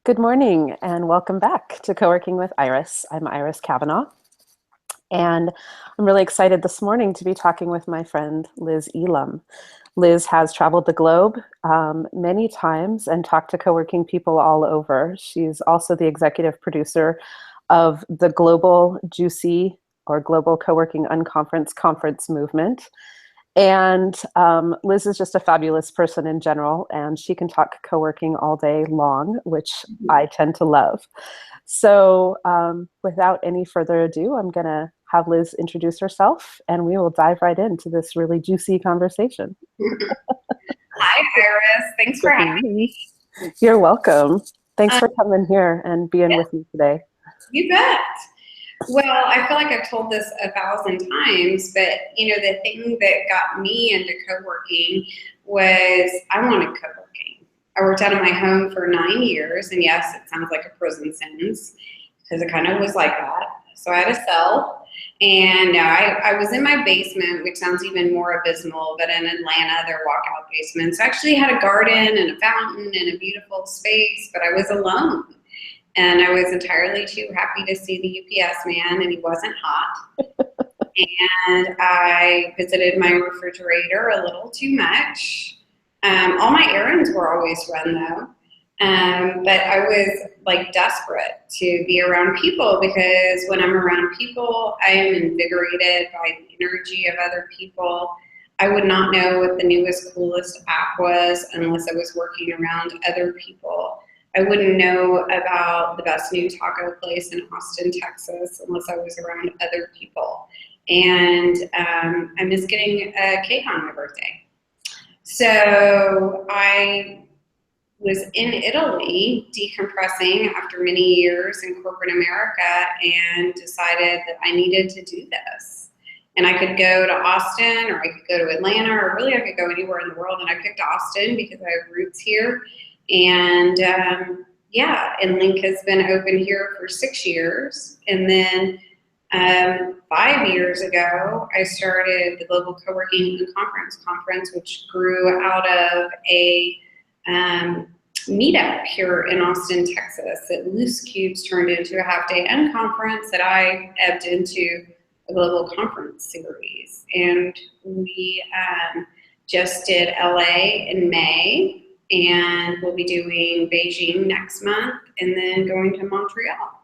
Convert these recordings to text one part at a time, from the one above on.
Good morning and welcome back to Coworking with Iris. I'm Iris Kavanaugh, and I'm really excited this morning to be talking with my friend Liz Elam. Liz has traveled the globe many times and talked to coworking people all over. She's also the executive producer of the Global Juicy or Global Coworking Unconference Conference movement. And Liz is just a fabulous person in general, and she can talk co-working all day long, which I tend to love. So without any further ado, I'm going to have Liz introduce herself, and we will dive right into this really juicy conversation. Hi, Iris. Thanks for having me. You're welcome. Thanks for coming here and being with me today. You bet. Well, I feel like I've told this 1,000 times, but the thing that got me into co-working was I wanted co-working. I worked out of my home for 9 years, and yes, it sounds like a prison sentence because it kind of was like that. So I had to sell, and I was in my basement, which sounds even more abysmal, but in Atlanta, they're walkout basements. I actually had a garden and a fountain and a beautiful space, but I was alone. And I was entirely too happy to see the UPS man, and he wasn't hot. And I visited my refrigerator a little too much. All my errands were always run, though. But I was like desperate to be around people, because when I'm around people, I am invigorated by the energy of other people. I would not know what the newest, coolest app was unless I was working around other people. I wouldn't know about the best new taco place in Austin, Texas, unless I was around other people. And I miss getting a cake on my birthday. So I was in Italy decompressing after many years in corporate America and decided that I needed to do this. And I could go to Austin, or I could go to Atlanta, or really I could go anywhere in the world. And I picked Austin because I have roots here. And and Link has been open here for 6 years. And then 5 years ago, I started the Global Coworking Unconference Conference, which grew out of a meetup here in Austin, Texas, that Loose Cubes turned into a half-day unconference that I ebbed into a global conference series. And we just did LA in May, and we'll be doing Beijing next month, and then going to Montreal.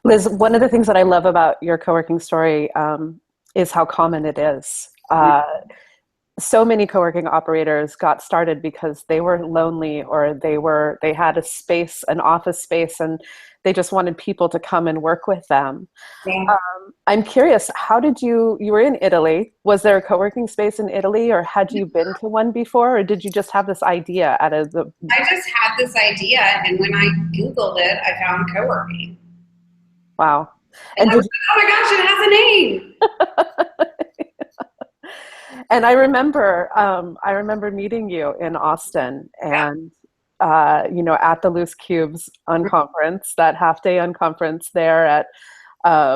Liz, one of the things that I love about your co-working story is how common it is. So many co-working operators got started because they were lonely, or they had a space, an office space, and they just wanted people to come and work with them. Yeah. I'm curious, how did you were in Italy. Was there a co-working space in Italy, or had you been to one before, or did you just have this idea out of the... I just had this idea, and when I Googled it, I found co-working. Wow. And I was like, oh my gosh, it has a name. And I remember meeting you in Austin, and at the Loose Cubes Unconference, that half-day unconference there at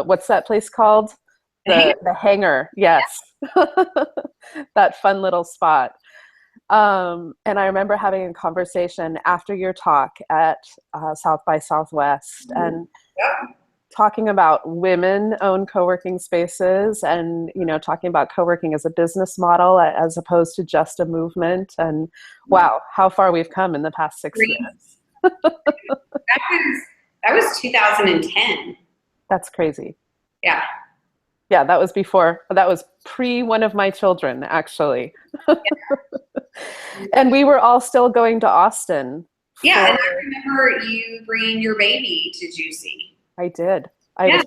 what's that place called? The Hangar. Yes. That fun little spot. And I remember having a conversation after your talk at South by Southwest, and talking about women-owned co-working spaces, and talking about co-working as a business model as opposed to just a movement. And wow, how far we've come in the past 6 years. That was 2010. That's crazy. Yeah. Yeah, that was pre one of my children, actually. Yeah. And we were all still going to Austin. Yeah, and I remember you bringing your baby to Juicy. I did. I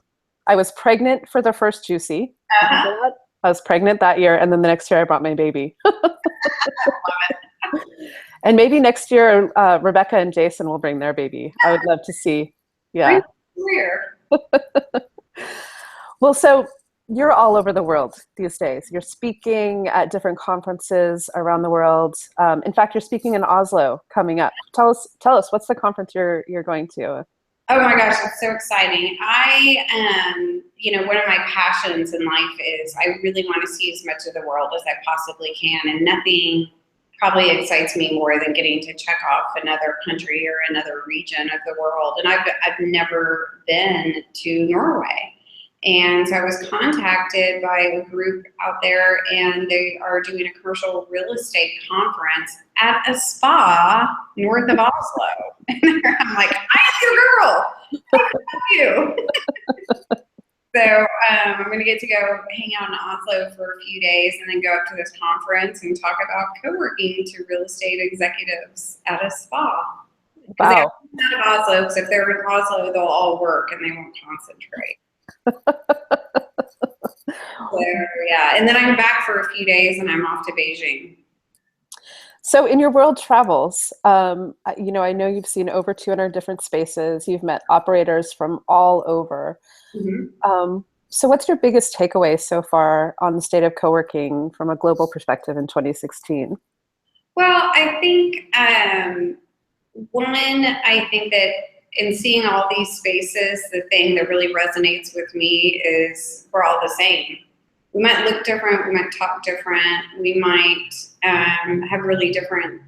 was pregnant for the first Juicy. Uh-huh. I was pregnant that year, and then the next year I brought my baby. And maybe next year Rebecca and Jason will bring their baby. I would love to see. Yeah. Well, so you're all over the world these days. You're speaking at different conferences around the world. In fact, you're speaking in Oslo coming up. Tell us what's the conference you're going to? Oh my gosh, it's so exciting. One of my passions in life is I really want to see as much of the world as I possibly can, and nothing probably excites me more than getting to check off another country or another region of the world. And I've never been to Norway. And so I was contacted by a group out there, and they are doing a commercial real estate conference at a spa north of Oslo. And I'm like, I am your girl. How can I help you? So I'm going to get to go hang out in Oslo for a few days and then go up to this conference and talk about co-working to real estate executives at a spa. Because Wow. they're out of Oslo, because if they're in Oslo, they'll all work and they won't concentrate. So, yeah, and then I'm back for a few days and I'm off to Beijing. So in your world travels, you know, I know you've seen over 200 different spaces. You've met operators from all over. Mm-hmm. So what's your biggest takeaway so far on the state of co-working from a global perspective in 2016? Well, I think I think that in seeing all these spaces, the thing that really resonates with me is we're all the same. We might look different, we might talk different, we might have really different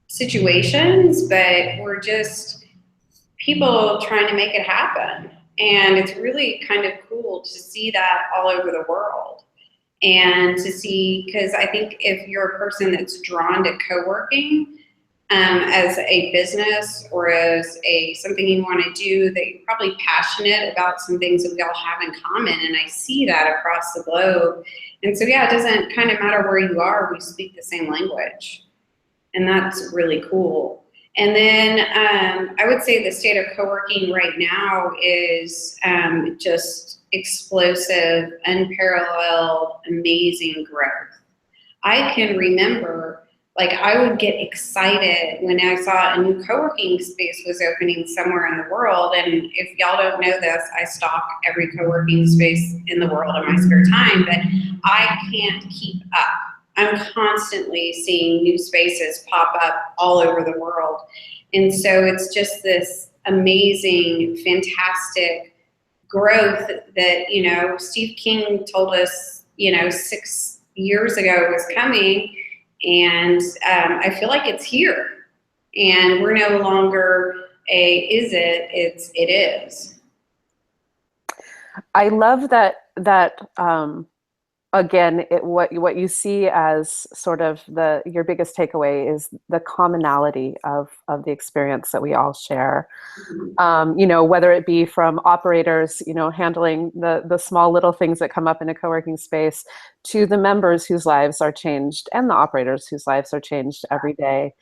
situations, but we're just people trying to make it happen. And it's really kind of cool to see that all over the world. And to see, because I think if you're a person that's drawn to co-working as a business or as something you want to do, that you're probably passionate about some things that we all have in common. And I see that across the globe. And so, yeah, it doesn't kind of matter where you are, we speak the same language. And that's really cool. And then I would say the state of co-working right now is just explosive, unparalleled, amazing growth. I can remember, like, I would get excited when I saw a new co-working space was opening somewhere in the world. And if y'all don't know this, I stalk every co-working space in the world in my spare time, but I can't keep up. I'm constantly seeing new spaces pop up all over the world. And so it's just this amazing, fantastic growth that, you know, Steve King told us, you know, 6 years ago was coming. And I feel like it's here. And we're no longer it is. I love that again, what you see as sort of your biggest takeaway is the commonality of the experience that we all share. You know, whether it be from operators, you know, handling the small little things that come up in a co-working space, to the members whose lives are changed and the operators whose lives are changed every day.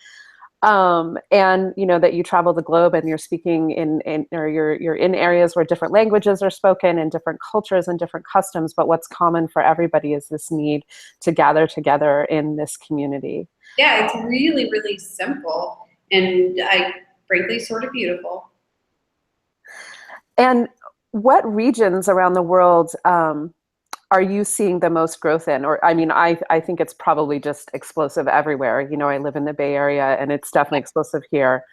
And you know that you travel the globe and you're speaking or you're in areas where different languages are spoken and different cultures and different customs, but what's common for everybody is this need to gather together in this community. Yeah, it's really, really simple and frankly sort of beautiful. And what regions around the world are you seeing the most growth in? Or, I mean, I think it's probably just explosive everywhere. You know, I live in the Bay Area and it's definitely explosive here.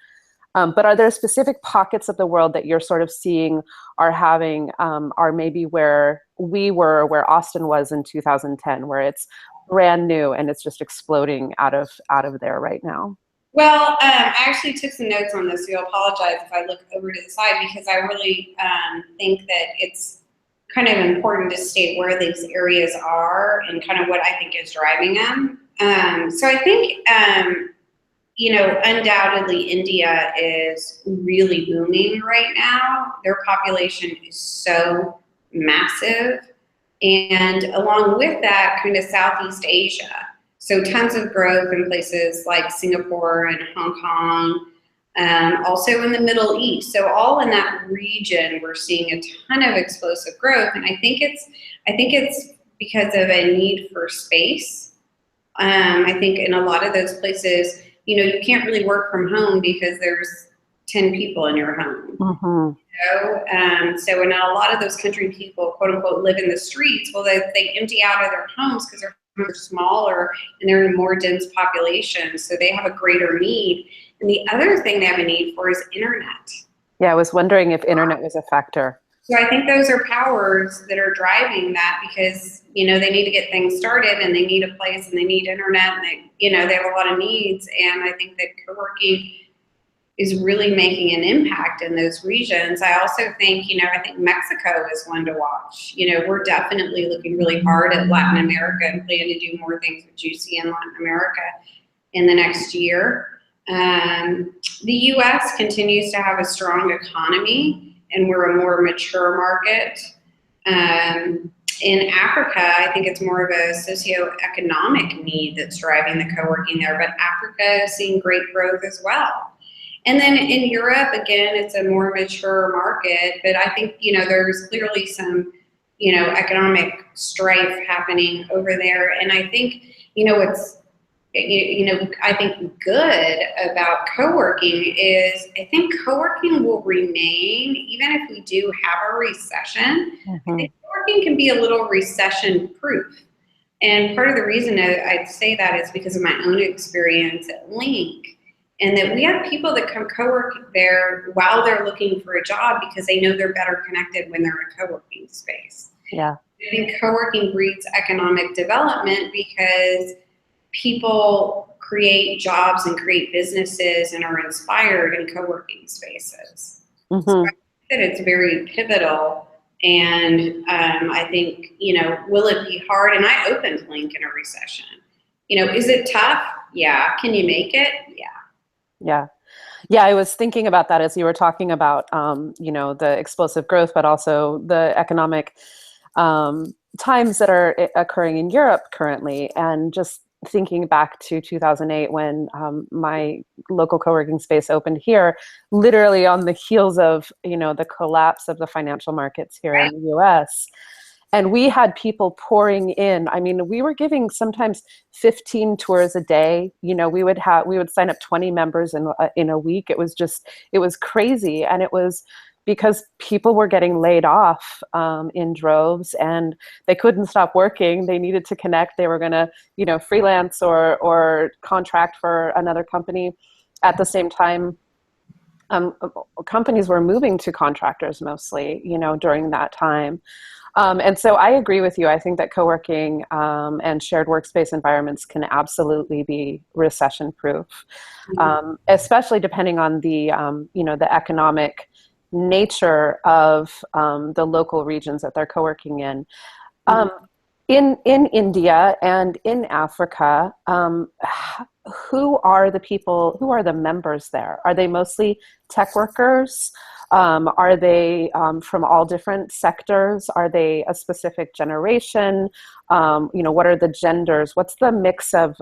But are there specific pockets of the world that you're sort of seeing are maybe where we were, where Austin was in 2010, where it's brand new and it's just exploding out of there right now? Well, I actually took some notes on this, so you'll apologize if I look over to the side, because I really think that it's kind of important to state where these areas are and kind of what I think is driving them. So I think, you know, undoubtedly India is really booming right now. Their population is so massive. And along with that, kind of Southeast Asia. So tons of growth in places like Singapore and Hong Kong, also in the Middle East. So all in that region, we're seeing a ton of explosive growth. And I think it's because of a need for space. I think in a lot of those places, you know, you can't really work from home because there's 10 people in your home. Mm-hmm. So in a lot of those country people, quote unquote, live in the streets. Well, they empty out of their homes because they're smaller and they're in a more dense population. So they have a greater need. And the other thing they have a need for is internet. Yeah, I was wondering if internet was a factor. So I think those are powers that are driving that because, they need to get things started and they need a place and they need internet and they have a lot of needs. And I think that co-working is really making an impact in those regions. I also think, I think Mexico is one to watch. We're definitely looking really hard at Latin America and plan to do more things with Juicy in Latin America in the next year. The U.S. continues to have a strong economy, and we're a more mature market. In Africa, I think it's more of a socioeconomic need that's driving the co-working there, but Africa is seeing great growth as well. And then in Europe, again, it's a more mature market, but I think, there's clearly some, economic strife happening over there. And I think, what's I think good about co-working is I think co-working will remain, even if we do have a recession. I think co-working can be a little recession proof. And part of the reason I'd say that is because of my own experience at Link, and that we have people that come co-work there while they're looking for a job because they know they're better connected when they're in a co-working space. Yeah. I think co-working breeds economic development because people create jobs and create businesses and are inspired in co-working spaces. So I think that it's very pivotal. And I think, will it be hard? And I opened Link in a recession. Is it tough? Yeah. Can you make it? Yeah. Yeah. Yeah, I was thinking about that as you were talking about, the explosive growth, but also the economic times that are occurring in Europe currently. And just thinking back to 2008 when my local co-working space opened here, literally on the heels of, the collapse of the financial markets here in the US. And we had people pouring in. I mean, we were giving sometimes 15 tours a day. We would sign up 20 members in a week. It was crazy. And it was because people were getting laid off in droves and they couldn't stop working. They needed to connect. They were going to, freelance or contract for another company. At the same time, companies were moving to contractors mostly, during that time. And so I agree with you. I think that co-working and shared workspace environments can absolutely be recession-proof, especially depending on the economic nature of the local regions that they're co-working in. In India and in Africa, who are the members there? Are they mostly tech workers? Are they from all different sectors? Are they a specific generation? What are the genders? What's the mix of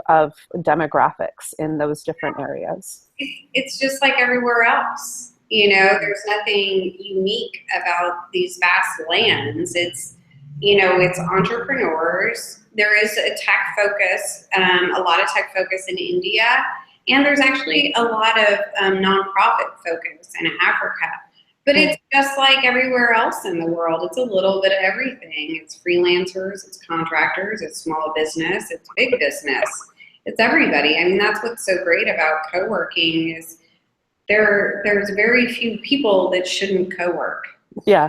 demographics in those different areas? It's just like everywhere else. There's nothing unique about these vast lands. It's entrepreneurs. There is a tech focus, a lot of tech focus in India, and there's actually a lot of nonprofit focus in Africa. But it's just like everywhere else in the world. It's a little bit of everything. It's freelancers, it's contractors, it's small business, it's big business. It's everybody. I mean, that's what's so great about co-working is there's very few people that shouldn't co-work. Yeah.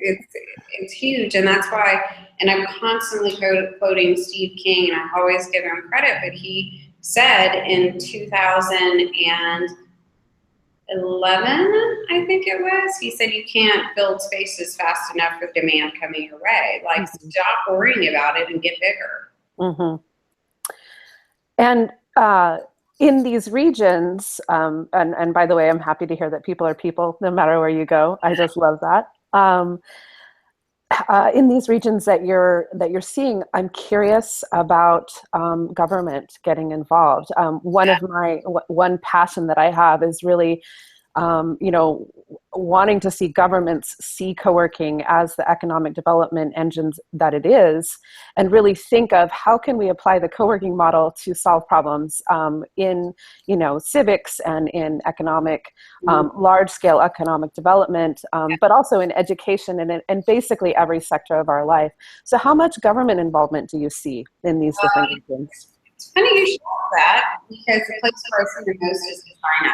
It's huge, and that's why, and I'm constantly quoting Steve King, and I always give him credit, but he said in 2011, I think it was, he said you can't build spaces fast enough with demand coming your way. Like, stop worrying about it and get bigger. And in these regions, and by the way, I'm happy to hear that people are people no matter where you go. I just love that. In these regions that you're seeing, I'm curious about government getting involved. One passion that I have is really, wanting to see governments see co-working as the economic development engines that it is, and really think of how can we apply the co-working model to solve problems in, civics and in economic, large-scale economic development, but also in education and basically every sector of our life. So how much government involvement do you see in these different regions? It's funny you should that, because the place where I see the most is China.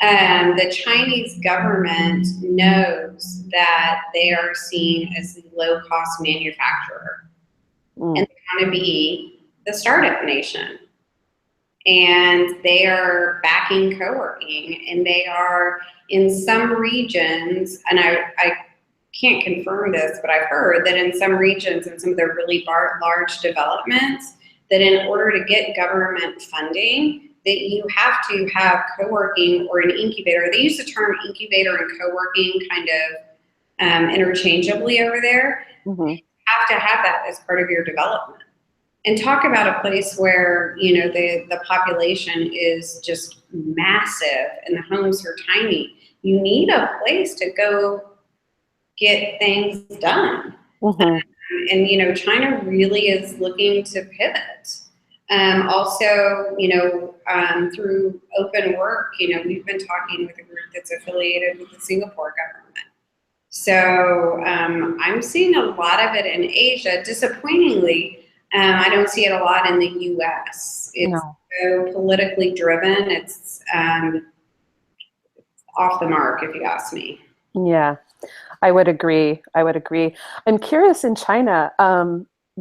The Chinese government knows that they are seen as the low-cost manufacturer, Mm. and they want to be the startup nation. And they are backing co-working, and they are in some regions, and I can't confirm this, but I've heard that in some regions and some of the really large developments, that in order to get government funding, that you have to have co-working or an incubator. They use the term incubator and co-working kind of interchangeably over there. Mm-hmm. You have to have that as part of your development. And talk about a place where, you know, the population is just massive and the homes are tiny. You need a place to go get things done. Mm-hmm. And, you know, China really is looking to pivot. Also, you know, through open work, you know, we've been talking with a group that's affiliated with the Singapore government. So I'm seeing a lot of it in Asia. Disappointingly, I don't see it a lot in the U.S. It's No. so politically driven. It's off the mark, if you ask me. Yeah, I would agree. I would agree. I'm curious in China,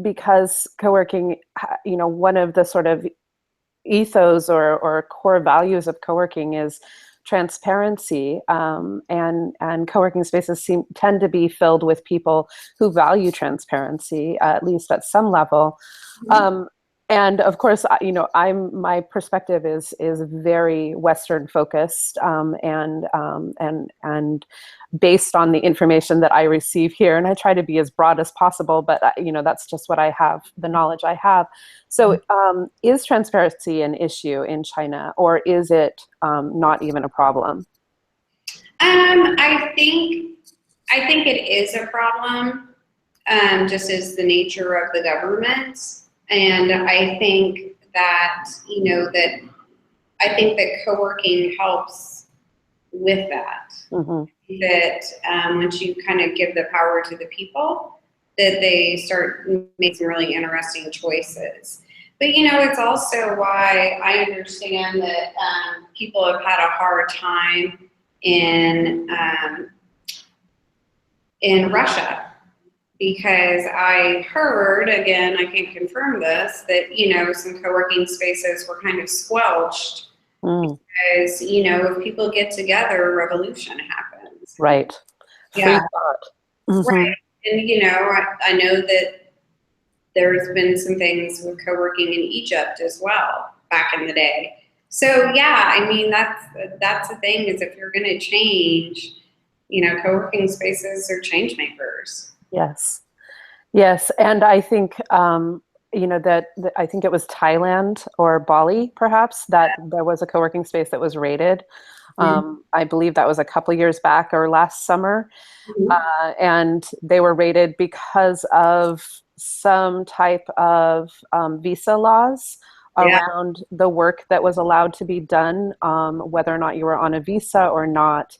because co-working, you know, one of the sort of ethos or core values of co-working is transparency, and co-working spaces tend to be filled with people who value transparency, at least at some level. Um, and of course, you know, my perspective is very Western focused, and based on the information that I receive here. And I try to be as broad as possible, but you know, that's just what I have, the knowledge I have. So is transparency an issue in China, or is it not even a problem? I think it is a problem, just as the nature of the government. And I think that, you know, that I think that co-working helps with that. Mm-hmm. That once you kind of give the power to the people, that they start making some really interesting choices. But, you know, it's also why I understand that people have had a hard time in Russia, because I heard, again, I can't confirm this, that, you know, some co-working spaces were kind of squelched because, you know, if people get together, revolution happens. Right. Free Yeah. thought. Mm-hmm. Right. And, you know, I know that there's been some things with co-working in Egypt as well back in the day. So, yeah, I mean, that's the thing, is if you're going to change, you know, co-working spaces are change makers. Yes. Yes. And I think, you know, that I think it was Thailand or Bali, perhaps, that there was a co-working space that was raided. I believe that was a couple of years back or last summer. And they were raided because of some type of visa laws around the work that was allowed to be done, whether or not you were on a visa or not.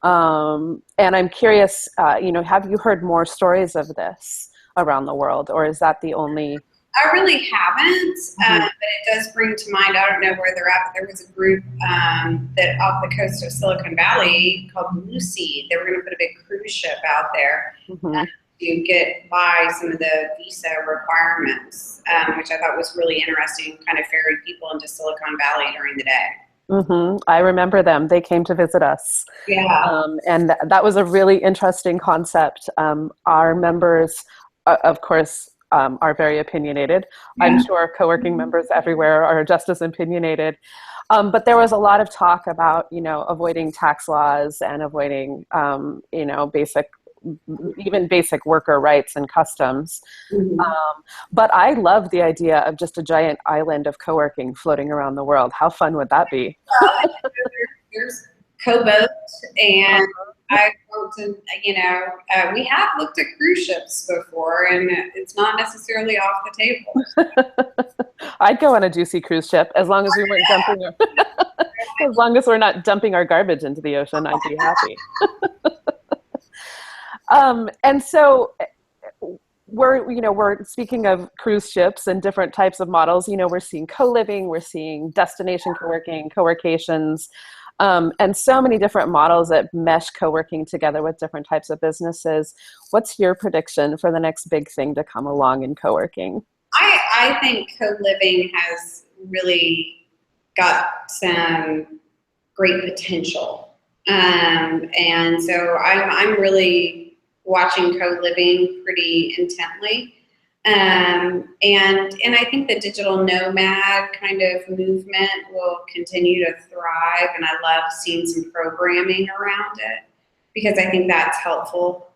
And I'm curious, you know, have you heard more stories of this around the world, or is that the only? I really haven't, but it does bring to mind, I don't know where they're at, but there was a group that off the coast of Silicon Valley called Blue Sea. They were going to put a big cruise ship out there to get by some of the visa requirements, which I thought was really interesting, kind of ferried people into Silicon Valley during the day. I remember them. They came to visit us. Yeah. And that was a really interesting concept. Our members, of course, are very opinionated. I'm sure co-working members everywhere are just as opinionated. But there was a lot of talk about, you know, avoiding tax laws and avoiding, you know, even basic worker rights and customs. But I love the idea of just a giant island of co-working floating around the world. How fun would that be? There's co-boat, and I want to, you know, we have looked at cruise ships before, and it's not necessarily off the table. I'd go on a juicy cruise ship as long as we weren't dumping as long as we're not dumping our garbage into the ocean. I'd be happy. And so we're speaking of cruise ships and different types of models. You know, we're seeing co-living, we're seeing destination co-working, co-workations. And so many different models that mesh co-working together with different types of businesses. What's your prediction for the next big thing to come along in co-working? I think co-living has really got some great potential. And so I'm really watching co-living pretty intently. And I think the digital nomad kind of movement will continue to thrive. And I love seeing some programming around it because I think that's helpful.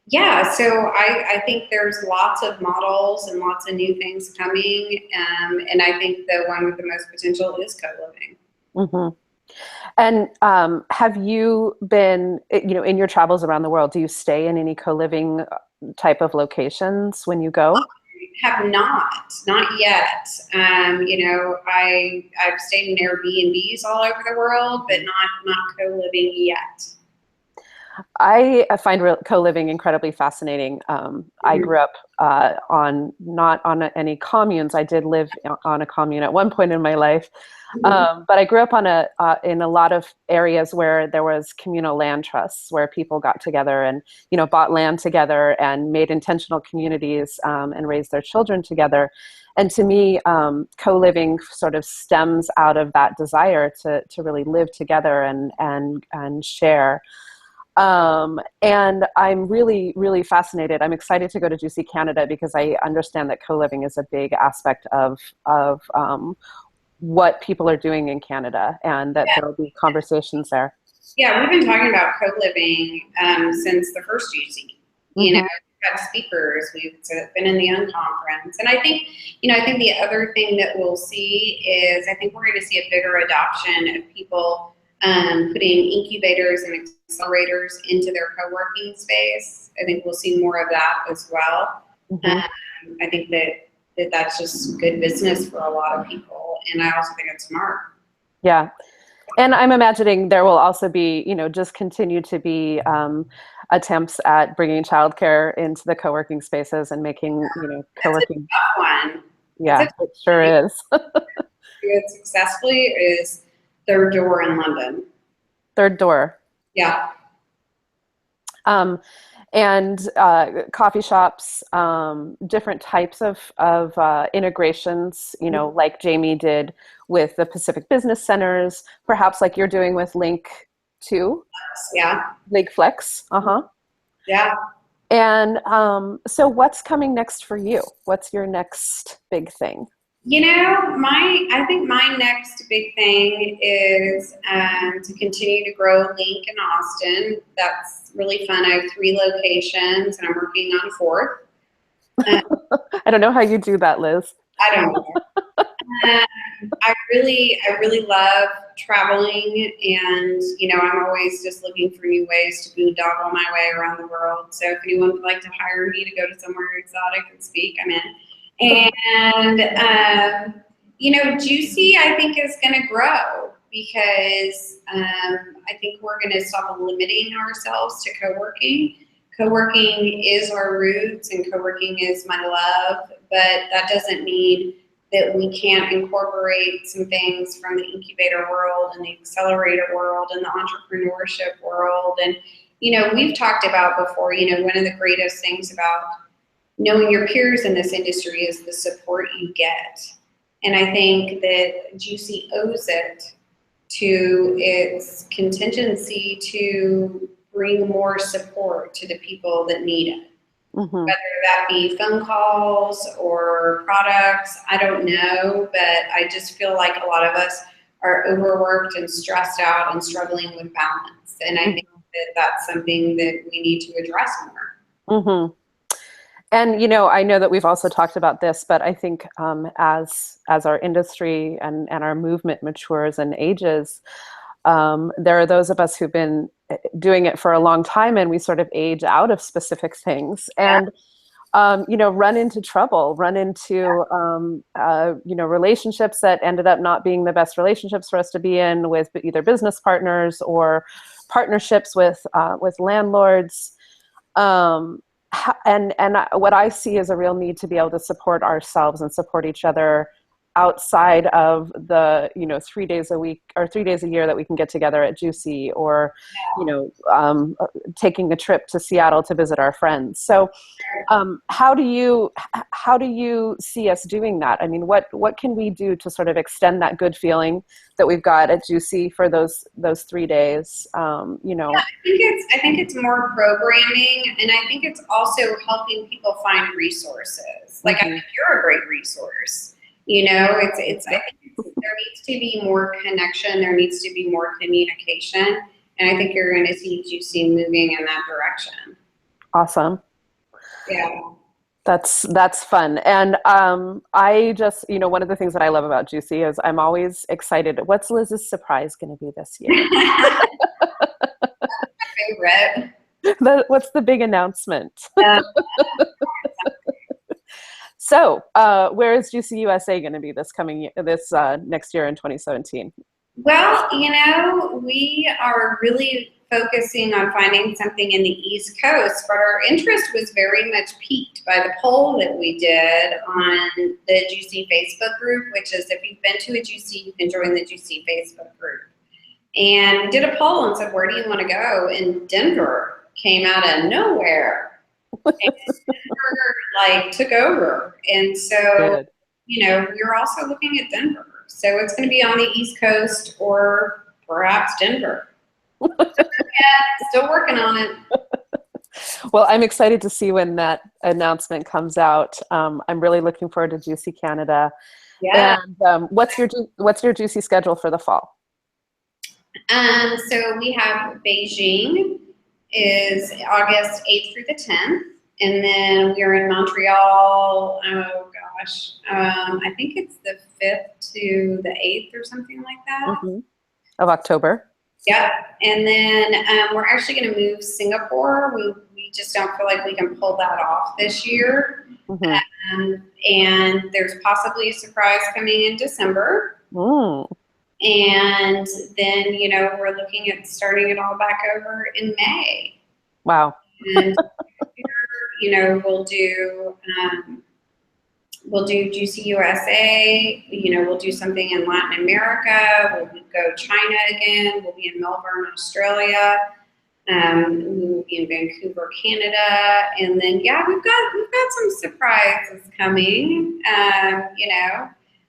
Yeah, so I think there's lots of models and lots of new things coming. And I think the one with the most potential is co-living. Mm-hmm. And have you been, in your travels around the world, do you stay in any co-living type of locations when you go? Have not yet. I've stayed in Airbnbs all over the world, but not co-living yet. I find co-living incredibly fascinating. I grew up not on any communes. I did live on a commune at one point in my life, but I grew up in a lot of areas where there was communal land trusts, where people got together and bought land together and made intentional communities and raised their children together. And to me, co-living sort of stems out of that desire to really live together and share. And I'm really, really fascinated. I'm excited to go to Juicy Canada because I understand that co-living is a big aspect of what people are doing in Canada, and that there will be conversations there. Yeah, we've been talking about co-living since the first Juicy. We've got speakers. We've been in the Unconference, and I think the other thing that we'll see is I think we're going to see a bigger adoption of people putting incubators and accelerators into their co-working space. I think we'll see more of that as well. I think that's just good business for a lot of people, and I also think it's smart. Yeah. And I'm imagining there will also be, just continue to be attempts at bringing childcare into the co-working spaces and making, co-working. That's a tough one. Yeah, it sure is. Do it successfully is Third Door in London. Third Door. Yeah. And coffee shops, different types of integrations, like Jamie did with the Pacific Business Centers, perhaps like you're doing with Link too. Yeah. Link Flex. Yeah. And so what's coming next for you? What's your next big thing? I think my next big thing is to continue to grow Link in Austin. That's really fun. I have 3 locations, and I'm working on a 4th. I don't know how you do that, Liz. I don't know. I really love traveling, and I'm always just looking for new ways to boondoggle my way around the world. So if anyone would like to hire me to go to somewhere exotic and speak, I'm in. And, Juicy, I think, is going to grow because I think we're going to stop limiting ourselves to co-working. Co-working is our roots, and co-working is my love, but that doesn't mean that we can't incorporate some things from the incubator world and the accelerator world and the entrepreneurship world. And, we've talked about before, one of the greatest things about knowing your peers in this industry is the support you get. And I think that Juicy owes it to its contingency to bring more support to the people that need it. Whether that be phone calls or products, I don't know, but I just feel like a lot of us are overworked and stressed out and struggling with balance. And I think that that's something that we need to address more. And, I know that we've also talked about this, but I think as our industry and our movement matures and ages, there are those of us who've been doing it for a long time, and we sort of age out of specific things and, run into trouble, run into, relationships that ended up not being the best relationships for us to be in with either business partners or partnerships with landlords. And what I see is a real need to be able to support ourselves and support each other outside of the, 3 days a week or 3 days a year that we can get together at Juicy, or, taking a trip to Seattle to visit our friends. So how do you see us doing that? I mean, what can we do to sort of extend that good feeling that we've got at Juicy for those 3 days? I think it's more programming, and I think it's also helping people find resources. Like, I think you're a great resource. It's I think there needs to be more connection. There needs to be more communication, and I think you're going to see Juicy moving in that direction. Awesome. Yeah. That's fun. And I just, one of the things that I love about Juicy is I'm always excited. What's Liz's surprise going to be this year? Favorite. What's the big announcement? So, where is Juicy USA going to be this next year in 2017? Well, we are really focusing on finding something in the East Coast, but our interest was very much piqued by the poll that we did on the Juicy Facebook group, which is, if you've been to a Juicy, you can join the Juicy Facebook group. And we did a poll and said, where do you want to go? And Denver came out of nowhere. And Denver, took over. And so, we're also looking at Denver. So it's going to be on the East Coast or perhaps Denver. Still working on it. Well, I'm excited to see when that announcement comes out. I'm really looking forward to Juicy Canada. Yeah. And what's your Juicy schedule for the fall? So we have Beijing is August 8th through the 10th. And then we're in Montreal, I think it's the 5th to the 8th or something like that. Of October. Yep. And then we're actually going to move Singapore. We just don't feel like we can pull that off this year. And there's possibly a surprise coming in December. And then, we're looking at starting it all back over in May. Wow. And we'll do Juicy USA. We'll do something in Latin America. We'll go China again. We'll be in Melbourne, Australia. We'll be in Vancouver, Canada. And then, we've got some surprises coming.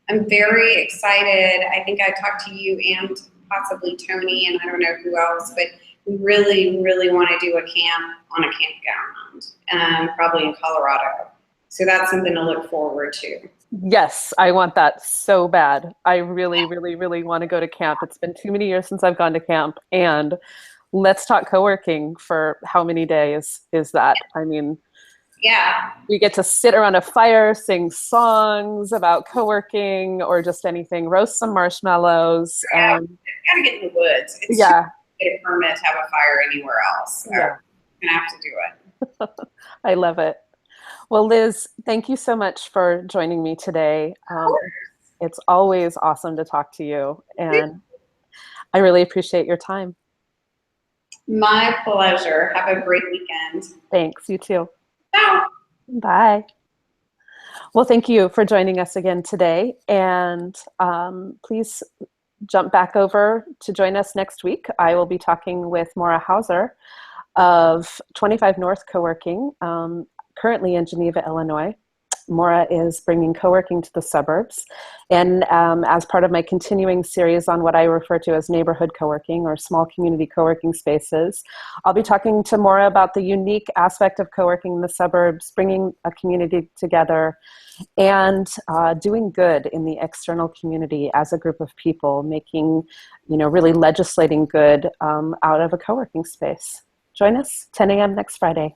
I'm very excited. I think I talked to you and possibly Tony, and I don't know who else, but we really, really want to do a camp on a campground, probably in Colorado. So that's something to look forward to. Yes, I want that so bad. I really, really, really want to go to camp. It's been too many years since I've gone to camp. And let's talk co-working for how many days is that? I mean, we get to sit around a fire, sing songs about co-working or just anything, roast some marshmallows. Gotta get in the woods. It's get a permit to have a fire anywhere else. So we're gonna have to do it. I love it. Well, Liz, thank you so much for joining me today. It's always awesome to talk to you, and I really appreciate your time. My pleasure. Have a great weekend. Thanks. You too. Ciao. Bye. Well, thank you for joining us again today, and please jump back over to join us next week. I will be talking with Maura Hauser of 25 North Coworking, currently in Geneva, Illinois. Maura is bringing co-working to the suburbs. And as part of my continuing series on what I refer to as neighborhood co-working or small community co-working spaces, I'll be talking to Maura about the unique aspect of co-working in the suburbs, bringing a community together, and doing good in the external community as a group of people, making, really legislating good out of a co-working space. Join us 10 a.m. next Friday.